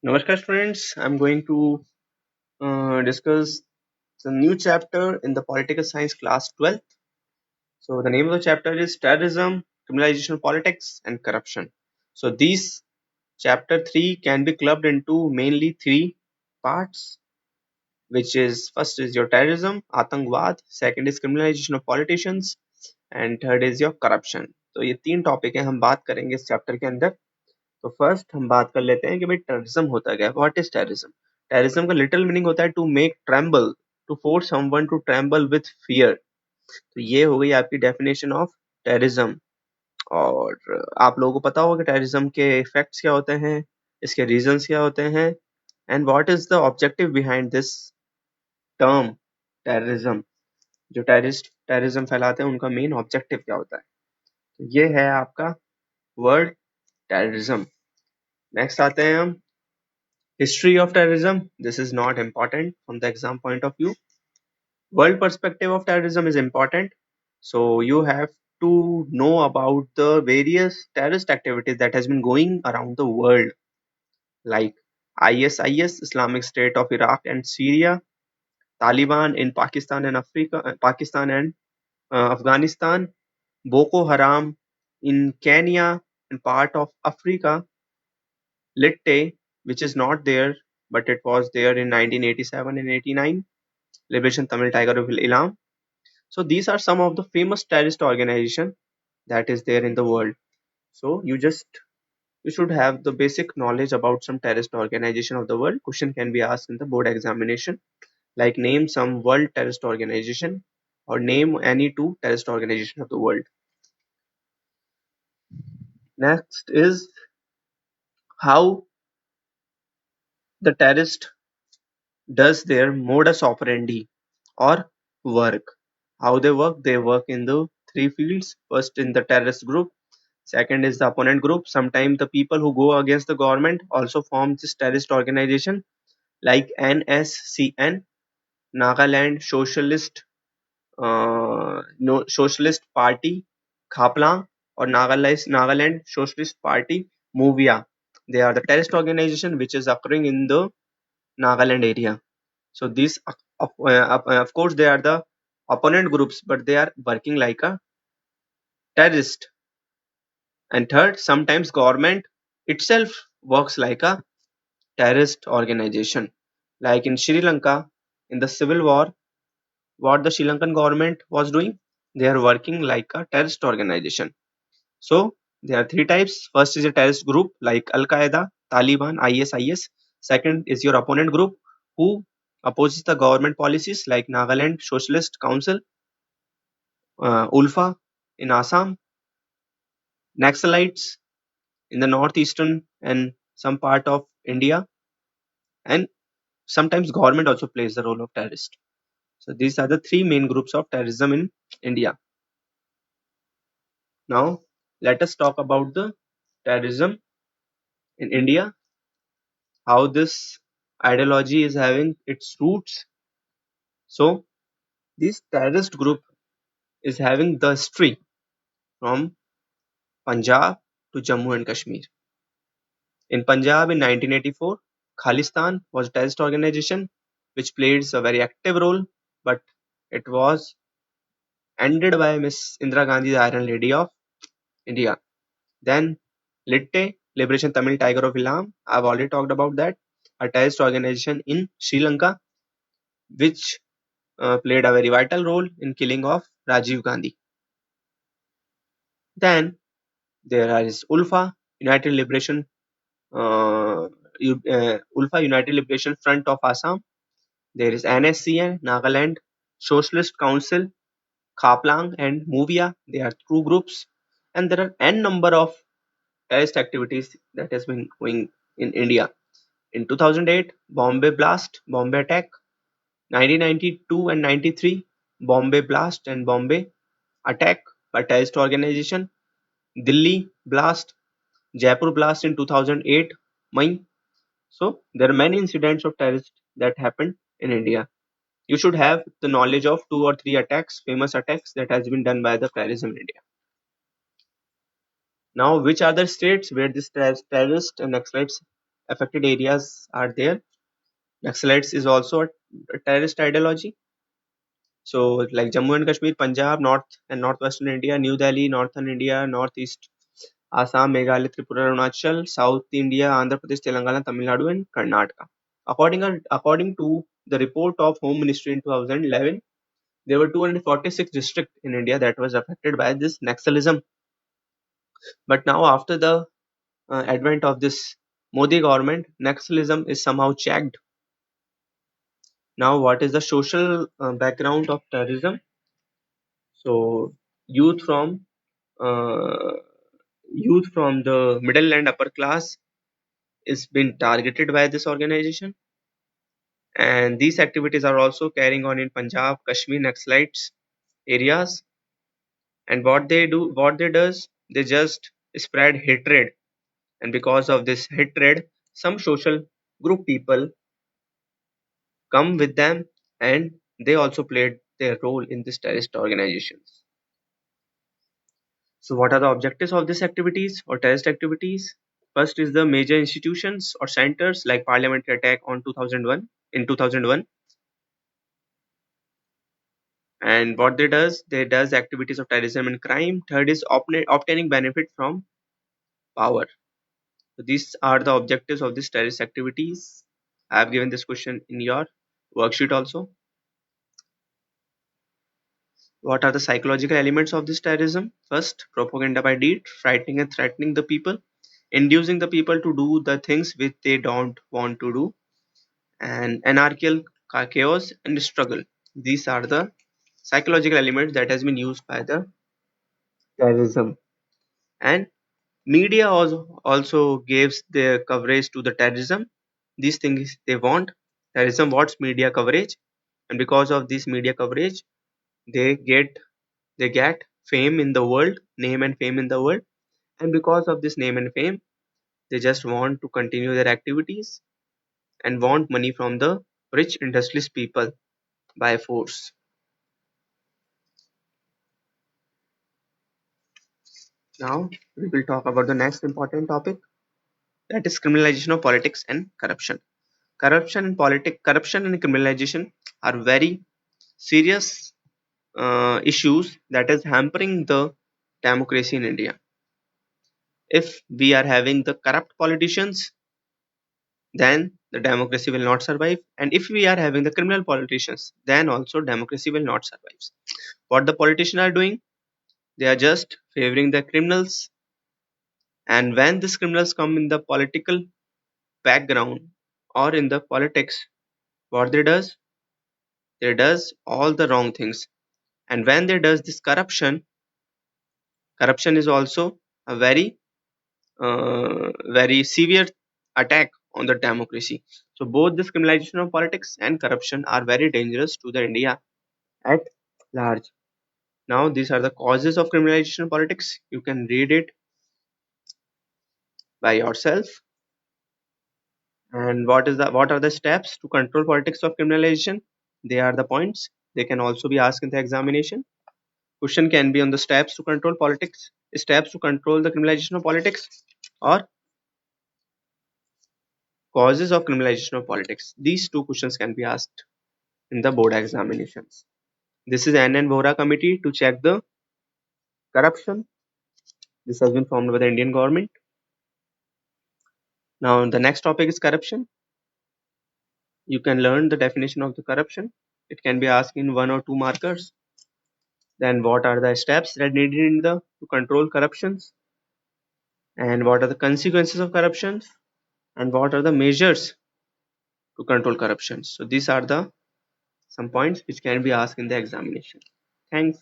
Namaskar, friends. I'm going to discuss the new chapter in the political science class 12th. So, the name of the chapter is Terrorism, Criminalization of Politics, and Corruption. So, these chapter 3 can be clubbed into mainly three parts, which is first is your terrorism, Atangwad, second is criminalization of politicians, and third is your corruption. तो ये तीन topic है हम बात करेंगे इस chapter के अंदर. तो फर्स्ट हम बात कर लेते हैं कि भाई टेररिज्म होता क्या है. What is terrorism? टेररिज्म का लिटरल मीनिंग होता है to make tremble, to force someone to tremble with fear. तो ये हो गई आपकी डेफिनेशन ऑफ टेररिज्म. और आप लोगों को पता होगा कि टेररिज्म के इफेक्ट्स क्या होते हैं, इसके रीजंस क्या होते हैं, and what is the objective behind this term terrorism. जो टेररिज्म फैलाते हैं उनका मेन ऑब्जेक्टिव क्या होता है. तो ये है आपका वर्ड टेररिज्म. नेक्स्ट आते हैं हम history of terrorism. This is not important from the exam point of view. World perspective of terrorism is important. So you have to know about the various terrorist activities that has been going around the world, like ISIS, Islamic State of Iraq and Syria, Taliban in Pakistan and Pakistan and Afghanistan, Boko Haram in Kenya and part of Africa, Litte, which is not there, but it was there in 1987 and 89, Liberation Tamil Tiger of Ilam. So these are some of the famous terrorist organization that is there in the world. So you should have the basic knowledge about some terrorist organization of the world. Question can be asked in the board examination, like name some world terrorist organization or name any two terrorist organization of the world. Next is how the terrorist does their modus operandi or work. How they work? They work in the three fields. First, in the terrorist group. Second is the opponent group. Sometimes the people who go against the government also form this terrorist organization, like NSCN, Nagaland Socialist, no, Socialist Party, Khaplang, or Nagaland Socialist Party, Movia. They are the terrorist organization which is occurring in the Nagaland area. So these, of course, they are the opponent groups, but they are working like a terrorist. And third, sometimes government itself works like a terrorist organization. Like in Sri Lanka, in the civil war, what the Sri Lankan government was doing, they are working like a terrorist organization. So there are three types. First is a terrorist group like Al Qaeda, Taliban, ISIS. Second is your opponent group who opposes the government policies like Nagaland Socialist Council, ULFA in Assam, Naxalites in the northeastern and some part of India, and sometimes government also plays the role of terrorist. So these are the three main groups of terrorism in India. Now let us talk about the terrorism in India, how this ideology is having its roots. So this terrorist group is having the history from Punjab to Jammu and Kashmir. In Punjab in 1984, Khalistan was a terrorist organization which played a very active role, but it was ended by Miss Indira Gandhi, the Iron Lady of India. Then Litte, Liberation Tamil Tiger of Ilam, I've already talked about that, a terrorist organization in Sri Lanka which played a very vital role in killing of Rajiv Gandhi. Then there is ULFA, United Liberation ULFA United Liberation Front of Assam. There is NSCN, Nagaland Socialist Council, Khaplang and Movia. They are two groups, and there are n number of terrorist activities that has been going in India. In 2008, Bombay Blast, Bombay Attack. 1992 and 93, Bombay Blast and Bombay Attack by terrorist organization. Delhi Blast, Jaipur Blast in 2008, May. So there are many incidents of terrorists that happened in India. You should have the knowledge of two or three attacks, famous attacks that has been done by the terrorism in India. Now, which are the states where this terrorist and Naxalites affected areas are there. Naxalites is also a terrorist ideology. So like Jammu and Kashmir, Punjab, North and Northwestern India, New Delhi, Northern India, Northeast Assam, Meghalaya, Tripura, Arunachal, South India, Andhra Pradesh, Telangana, Tamil Nadu, and Karnataka. According to the report of Home Ministry in 2011, there were 246 districts in India that was affected by this Naxalism. But now, after the advent of this Modi government, Naxalism is somehow checked. Now, what is the social background of terrorism? So, youth from uh, youth from the middle and upper class is being targeted by this organization, and these activities are also carrying on in Punjab, Kashmir, Naxalites areas. And what they does, they just spread hatred, and because of this hatred, some social group people come with them, and they also played their role in these terrorist organizations. So, what are the objectives of these activities or terrorist activities? First is the major institutions or centers like parliamentary attack on 2001 in 2001, and what they does activities of terrorism and crime. Third is obtaining benefit from power. So these are the objectives of these terrorist activities. I have given this question in your worksheet also. What are the psychological elements of this terrorism? First, propaganda by deed, frightening and threatening the people, inducing the people to do the things which they don't want to do, and anarchical chaos and struggle. These are the psychological elements that has been used by the terrorism. And media also gives their coverage to the terrorism. These things they want. Terrorism wants media coverage, and because of this media coverage, they get they get fame in the world, name and fame in the world, and because of this name and fame, they just want to continue their activities and want money from the rich industrialist people by force. Now we will talk about the next important topic, that is criminalization of politics and corruption. Corruption and criminalization are very serious issues that is hampering the democracy in India. If we are having the corrupt politicians, then the democracy will not survive. And if we are having the criminal politicians, then also democracy will not survive. What the politicians are doing, they are just favoring the criminals. And when these criminals come in the political background or in the politics, what they does all the wrong things. And when they does this corruption is also a very severe attack on the democracy. So both this criminalization of politics and corruption are very dangerous to the India at large. Now these are the causes of criminalization of politics. You can read it by yourself. And what are the steps to control politics of criminalization? They are the points. They can also be asked in the examination. Question can be on the steps to control politics, steps to control the criminalization of politics, or causes of criminalization of politics. These two questions can be asked in the board examinations. This is N Vohra committee to check the corruption. This has been formed by the Indian government. Now the next topic is corruption. You can learn the definition of the corruption. It can be asked in one or two markers. Then what are the steps that needed in the to control corruptions, and what are the consequences of corruption, and what are the measures to control corruption. So these are the some points which can be asked in the examination. Thanks.